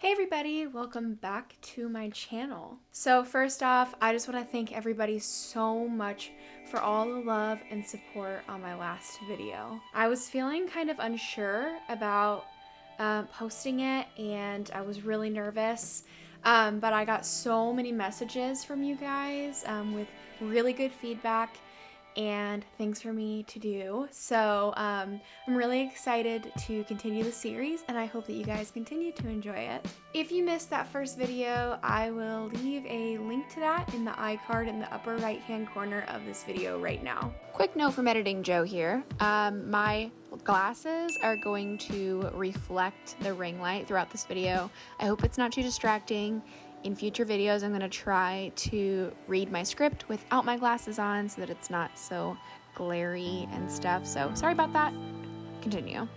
Hey everybody, welcome back to my channel. So first off, I just want to thank everybody so much for all the love and support on my last video. I was feeling kind of unsure about posting it and I was really nervous, but I got so many messages from you guys with really good feedback and things for me to do. So I'm really excited to continue the series and I hope that you guys continue to enjoy it. If you missed that first video, I will leave a link to that in the iCard in the upper right hand corner of this video right now. Quick note from Editing Joe here. My glasses are going to reflect the ring light throughout this video. I hope it's not too distracting. In future videos, I'm going to try to read my script without my glasses on so that it's not so glary and stuff. So sorry about that. Continue.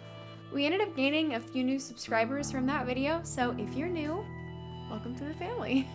We ended up gaining a few new subscribers from that video, so if you're new, welcome to the family.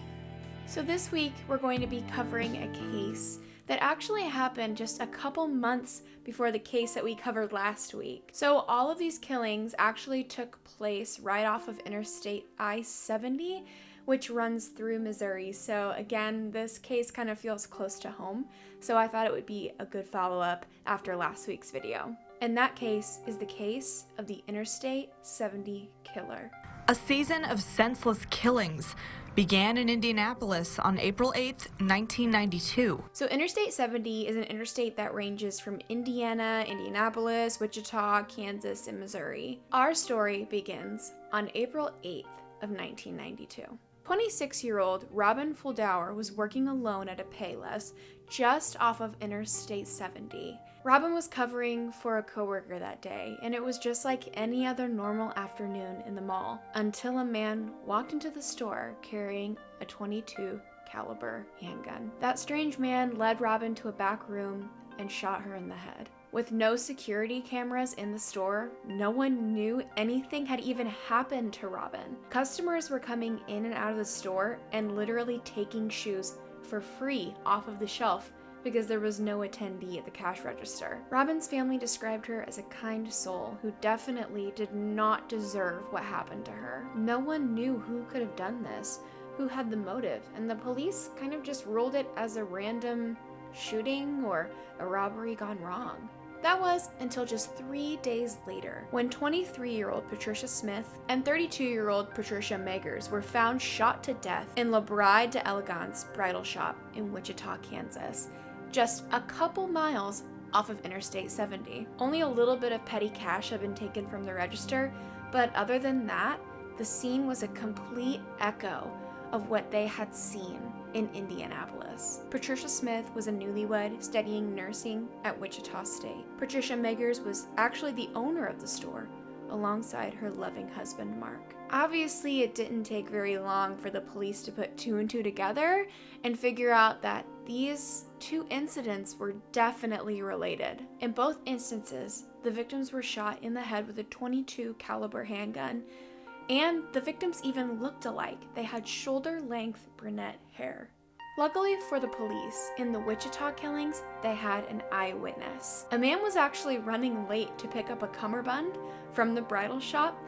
So this week, we're going to be covering a case that actually happened just a couple months before the case that we covered last week. So all of these killings actually took place right off of Interstate I-70, which runs through Missouri. So again, this case kind of feels close to home, so I thought it would be a good follow-up after last week's video. And that case is the case of the Interstate 70 killer. A season of senseless killings began in Indianapolis on April 8th, 1992. So Interstate 70 is an interstate that ranges from Indiana, Indianapolis, Wichita, Kansas, and Missouri. Our story begins on April 8th of 1992. 26-year-old Robin Fuldauer was working alone at a Payless just off of Interstate 70. Robin was covering for a coworker that day, and it was just like any other normal afternoon in the mall until a man walked into the store carrying a .22 caliber handgun. That strange man led Robin to a back room and shot her in the head. With no security cameras in the store, no one knew anything had even happened to Robin. Customers were coming in and out of the store and literally taking shoes for free off of the shelf because there was no attendee at the cash register. Robin's family described her as a kind soul who definitely did not deserve what happened to her. No one knew who could have done this, who had the motive, and the police kind of just ruled it as a random shooting or a robbery gone wrong. That was until just 3 days later, when 23-year-old Patricia Smith and 32-year-old Patricia Magers were found shot to death in La Bride d'Elegance bridal shop in Wichita, Kansas, just a couple miles off of Interstate 70. Only a little bit of petty cash had been taken from the register, but other than that, the scene was a complete echo of what they had seen in Indianapolis. Patricia Smith was a newlywed studying nursing at Wichita State. Patricia Magers was actually the owner of the store, alongside her loving husband, Mark. Obviously, it didn't take very long for the police to put two and two together and figure out that these two incidents were definitely related. In both instances, the victims were shot in the head with a .22 caliber handgun, and the victims even looked alike. They had shoulder-length brunette hair. Luckily for the police, in the Wichita killings, they had an eyewitness. A man was actually running late to pick up a cummerbund from the bridal shop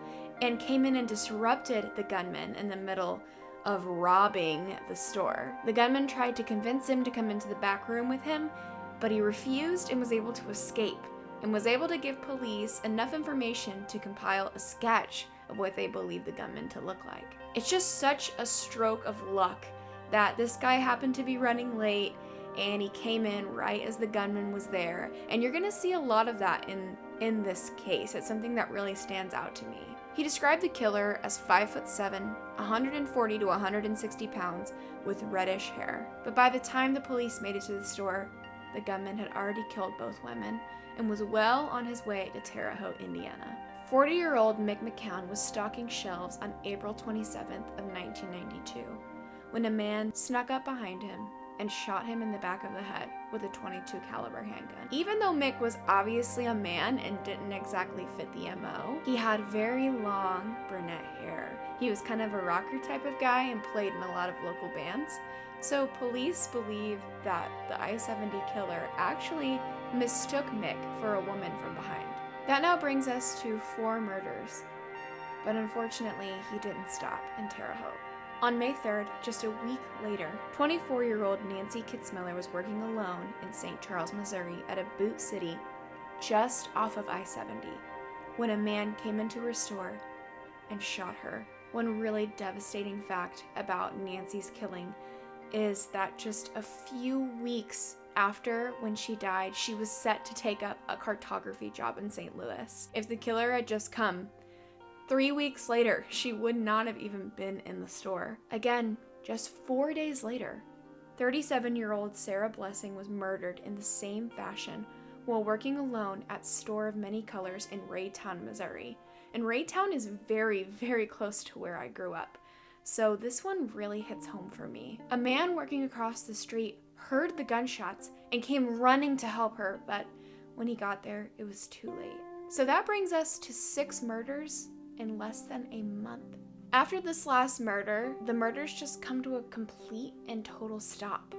and came in and disrupted the gunman in the middle of robbing the store. The gunman tried to convince him to come into the back room with him, but he refused and was able to escape, and was able to give police enough information to compile a sketch of what they believed the gunman to look like. It's just such a stroke of luck that this guy happened to be running late and he came in right as the gunman was there. And you're gonna see a lot of that in this case. It's something that really stands out to me. He described the killer as 5'7", 140 to 160 pounds with reddish hair. But by the time the police made it to the store, the gunman had already killed both women and was well on his way to Terre Haute, Indiana. 40-year-old Mick McCown was stocking shelves on April 27th of 1992 when a man snuck up behind him and shot him in the back of the head with a .22 caliber handgun. Even though Mick was obviously a man and didn't exactly fit the MO, he had very long brunette hair. He was kind of a rocker type of guy and played in a lot of local bands. So police believe that the I-70 killer actually mistook Mick for a woman from behind. That now brings us to 4 murders But unfortunately, he didn't stop in Terre Haute. On May 3rd, just a week later, 24-year-old Nancy Kitzmiller was working alone in St. Charles, Missouri at a boot city just off of I-70 when a man came into her store and shot her. One really devastating fact about Nancy's killing is that just a few weeks after when she died, she was set to take up a cartography job in St. Louis. If the killer had just come 3 weeks later, she would not have even been in the store. Again, just 4 days later, 37-year-old Sarah Blessing was murdered in the same fashion while working alone at Store of Many Colors in Raytown, Missouri. And Raytown is very, very close to where I grew up, so this one really hits home for me. A man working across the street heard the gunshots and came running to help her, but when he got there, it was too late. So that brings us to 6 murders in less than a month. After this last murder, the murders just come to a complete and total stop.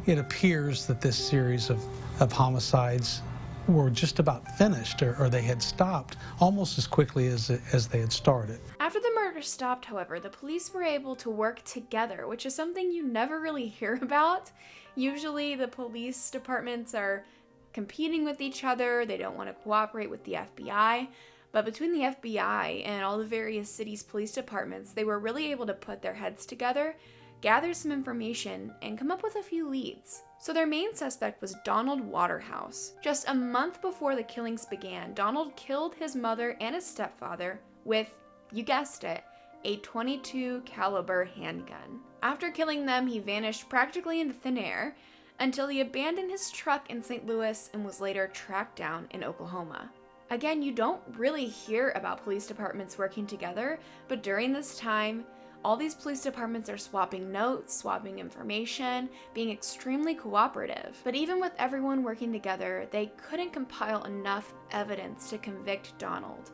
It appears that this series of homicides were just about finished, or they had stopped almost as quickly as they had started. After the murder stopped, however, the police were able to work together, which is something you never really hear about. Usually the police departments are competing with each other, they don't want to cooperate with the FBI. But between the FBI and all the various cities' police departments, they were really able to put their heads together, gather some information, and come up with a few leads. So their main suspect was Donald Waterhouse. Just a month before the killings began, Donald killed his mother and his stepfather with, you guessed it, a .22 caliber handgun. After killing them, he vanished practically into thin air until he abandoned his truck in St. Louis and was later tracked down in Oklahoma. Again, you don't really hear about police departments working together, but during this time, all these police departments are swapping notes, swapping information, being extremely cooperative. But even with everyone working together, they couldn't compile enough evidence to convict Donald.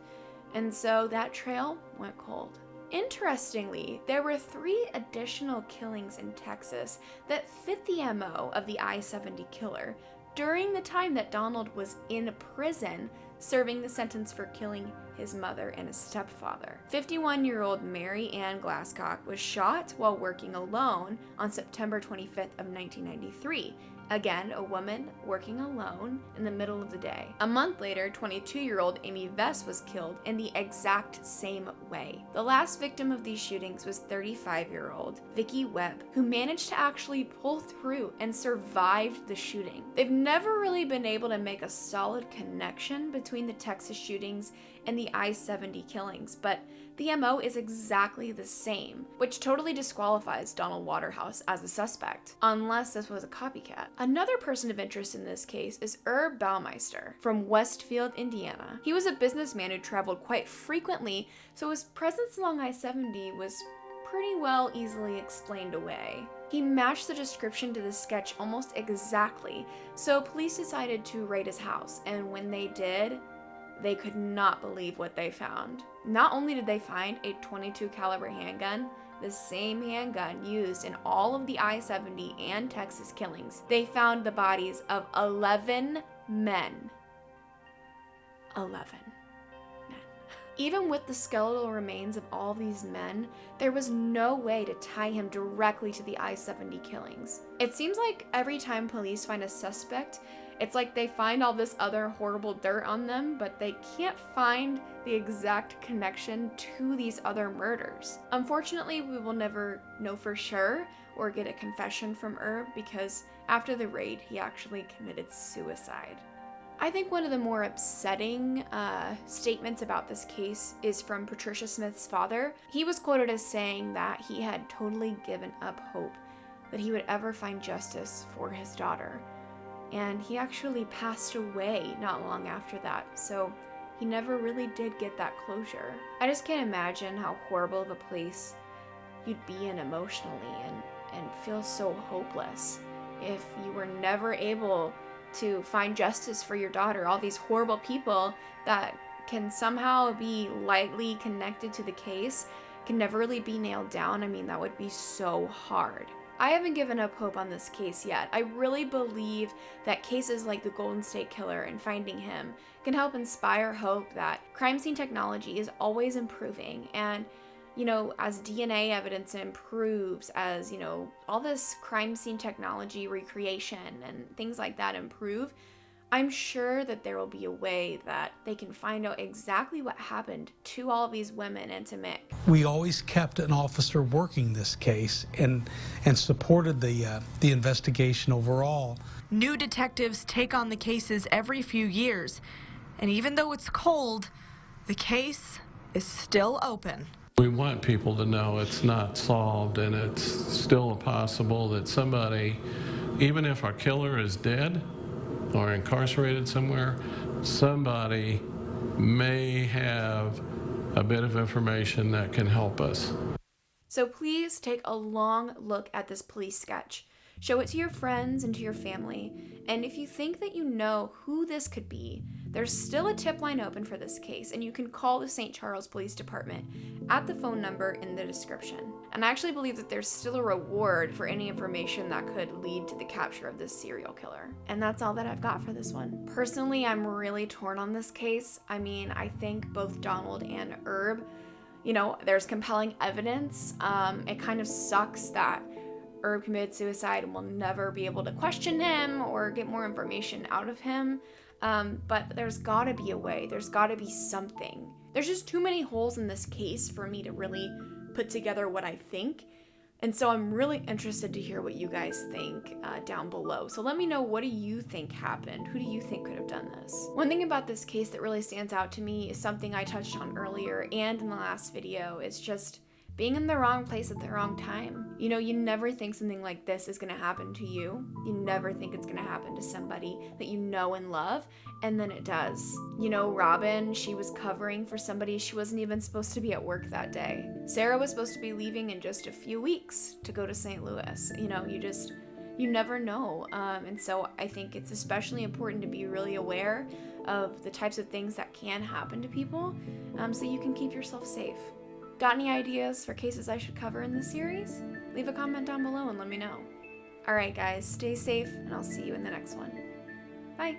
And so that trail went cold. Interestingly, there were 3 additional killings in Texas that fit the MO of the I-70 killer during the time that Donald was in prison serving the sentence for killing his mother and his stepfather. 51-year-old Mary Ann Glasscock was shot while working alone on September 25th of 1993. Again, a woman working alone in the middle of the day. A month later, 22-year-old Amy Vess was killed in the exact same way. The last victim of these shootings was 35-year-old Vicki Webb, who managed to actually pull through and survived the shooting. They've never really been able to make a solid connection between the Texas shootings and the I-70 killings, but the MO is exactly the same, which totally disqualifies Donald Waterhouse as a suspect, unless this was a copycat. Another person of interest in this case is Herb Baumeister from Westfield, Indiana. He was a businessman who traveled quite frequently, so his presence along I-70 was pretty well easily explained away. He matched the description to the sketch almost exactly, so police decided to raid his house, and when they did, they could not believe what they found. Not only did they find a .22 caliber handgun, the same handgun used in all of the I-70 and Texas killings, they found the bodies of 11 men. 11 men. Even with the skeletal remains of all these men, there was no way to tie him directly to the I-70 killings. It seems like every time police find a suspect, it's like they find all this other horrible dirt on them, but they can't find the exact connection to these other murders. Unfortunately, we will never know for sure or get a confession from Herb because after the raid, he actually committed suicide. I think one of the more upsetting statements about this case is from Patricia Smith's father. He was quoted as saying that he had totally given up hope that he would ever find justice for his daughter. And he actually passed away not long after that, so he never really did get that closure. I just can't imagine how horrible of a place you'd be in emotionally and feel so hopeless if you were never able to find justice for your daughter. All these horrible people that can somehow be lightly connected to the case can never really be nailed down. I mean, that would be so hard. I haven't given up hope on this case yet. I really believe that cases like the Golden State Killer and finding him can help inspire hope that crime scene technology is always improving. And, as DNA evidence improves, as, all this crime scene technology recreation and things like that improve, I'm sure that there will be a way that they can find out exactly what happened to all these women and to Mick. We always kept an officer working this case and supported the investigation overall. New detectives take on the cases every few years, and even though it's cold, the case is still open. We want people to know it's not solved, and it's still possible that somebody, even if our killer is dead or incarcerated somewhere, somebody may have a bit of information that can help us. So please take a long look at this police sketch. Show it to your friends and to your family. And if you think that you know who this could be, there's still a tip line open for this case, and you can call the St. Charles Police Department at the phone number in the description. And I actually believe that there's still a reward for any information that could lead to the capture of this serial killer. And that's all that I've got for this one. Personally, I'm really torn on this case. I mean, I think both Donald and Herb, there's compelling evidence. It kind of sucks that Herb committed suicide and we'll never be able to question him or get more information out of him. But there's gotta be a way. There's gotta be something. There's just too many holes in this case for me to really put together what I think. And so I'm really interested to hear what you guys think down below. So let me know, what do you think happened? Who do you think could have done this? One thing about this case that really stands out to me is something I touched on earlier and in the last video. It's just being in the wrong place at the wrong time. You never think something like this is gonna happen to you. You never think it's gonna happen to somebody that you know and love, and then it does. Robin, she was covering for somebody she wasn't even supposed to be at work that day. Sarah was supposed to be leaving in just a few weeks to go to St. Louis. You never know. And so I think it's especially important to be really aware of the types of things that can happen to people, so you can keep yourself safe. Got any ideas for cases I should cover in this series? Leave a comment down below and let me know. Alright guys, stay safe, and I'll see you in the next one. Bye!